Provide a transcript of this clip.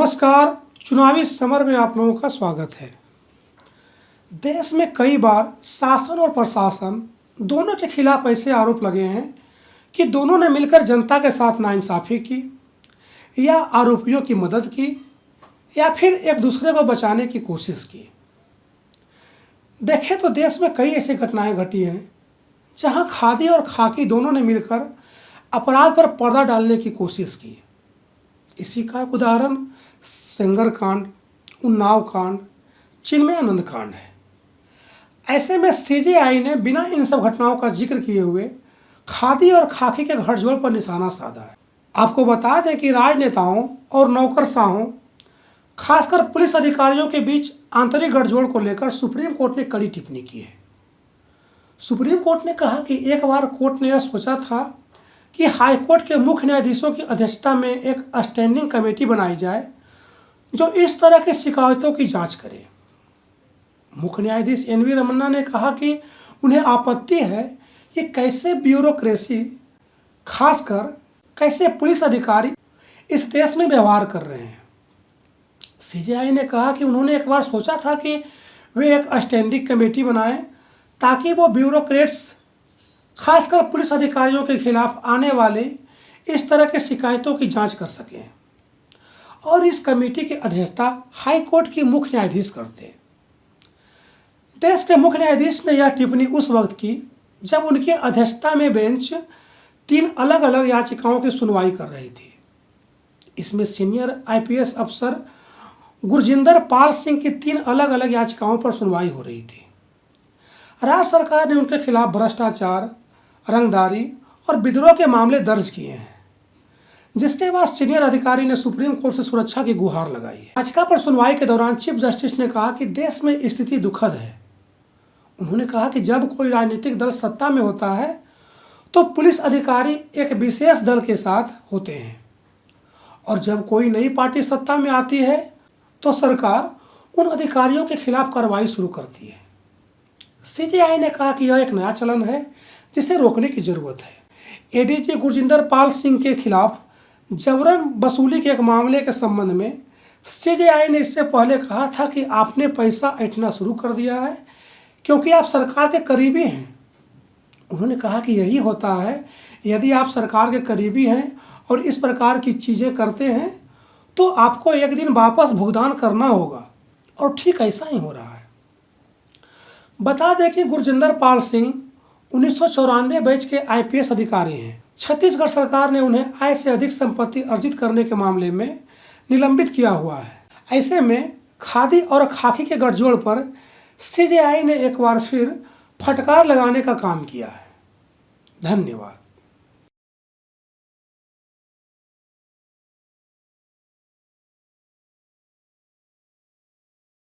नमस्कार। चुनावी समर में आप लोगों का स्वागत है। देश में कई बार शासन और प्रशासन दोनों के खिलाफ ऐसे आरोप लगे हैं कि दोनों ने मिलकर जनता के साथ नाइंसाफ़ी की या आरोपियों की मदद की या फिर एक दूसरे को बचाने की कोशिश की। देखें तो देश में कई ऐसी घटनाएं घटी हैं जहां खादी और खाकी दोनों ने मिलकर अपराध पर पर्दा डालने की कोशिश की। इसी का एक उदाहरण सेंगर कांड, उन्नाव कांड, चिन्मयानंद कांड है। ऐसे में सीजेआई ने बिना इन सब घटनाओं का जिक्र किए हुए खादी और खाकी के गठजोड़ पर निशाना साधा है। आपको बता दें कि राजनेताओं और नौकरशाहों, खासकर पुलिस अधिकारियों के बीच आंतरिक गठजोड़ को लेकर सुप्रीम कोर्ट ने कड़ी टिप्पणी की है। सुप्रीम कोर्ट ने कहा कि एक बार कोर्ट ने यह सोचा था कि हाईकोर्ट के मुख्य न्यायाधीशों की अध्यक्षता में एक स्टैंडिंग कमेटी बनाई जाए जो इस तरह की शिकायतों की जांच करे। मुख्य न्यायाधीश एनवी रमन्ना ने कहा कि उन्हें आपत्ति है कि कैसे ब्यूरोक्रेसी, खासकर कैसे पुलिस अधिकारी इस देश में व्यवहार कर रहे हैं। सीजेआई ने कहा कि उन्होंने एक बार सोचा था कि वे एक स्टैंडिंग कमेटी बनाएं ताकि वो ब्यूरोक्रेट्स, खासकर पुलिस अधिकारियों के खिलाफ आने वाले इस तरह की शिकायतों की जांच कर सकें, और इस कमेटी की अध्यक्षता हाई कोर्ट के मुख्य न्यायाधीश करते। देश के मुख्य न्यायाधीश ने यह टिप्पणी उस वक्त की जब उनकी अध्यक्षता में बेंच 3 अलग अलग याचिकाओं की सुनवाई कर रही थी। इसमें सीनियर आईपीएस अफसर गुरजिंदर पाल सिंह की 3 अलग अलग याचिकाओं पर सुनवाई हो रही थी। राज्य सरकार ने उनके खिलाफ भ्रष्टाचार, रंगदारी और विद्रोह के मामले दर्ज किए हैं, जिसके बाद सीनियर अधिकारी ने सुप्रीम कोर्ट से सुरक्षा की गुहार लगाई है। याचिका पर सुनवाई के दौरान चीफ जस्टिस ने कहा कि देश में स्थिति दुखद है। उन्होंने कहा कि जब कोई राजनीतिक दल सत्ता में होता है तो पुलिस अधिकारी एक विशेष दल के साथ होते हैं, और जब कोई नई पार्टी सत्ता में आती है तो सरकार उन अधिकारियों के खिलाफ कार्रवाई शुरू करती है। सीजेआई ने कहा कि यह एक नया चलन है जिसे रोकने की जरूरत है। एडीजी गुरजिंदर पाल सिंह के खिलाफ जबरन वसूली के एक मामले के संबंध में सीजेआई ने इससे पहले कहा था कि आपने पैसा ऐंठना शुरू कर दिया है क्योंकि आप सरकार के करीबी हैं। उन्होंने कहा कि यही होता है, यदि आप सरकार के करीबी हैं और इस प्रकार की चीज़ें करते हैं तो आपको एक दिन वापस भुगतान करना होगा, और ठीक ऐसा ही हो रहा है। बता दें कि गुरजिंदर पाल सिंह 1994 बैच के आईपीएस अधिकारी हैं। छत्तीसगढ़ सरकार ने उन्हें आय से अधिक संपत्ति अर्जित करने के मामले में निलंबित किया हुआ है। ऐसे में खादी और खाकी के गठजोड़ पर सीजेआई ने एक बार फिर फटकार लगाने का काम किया है। धन्यवाद।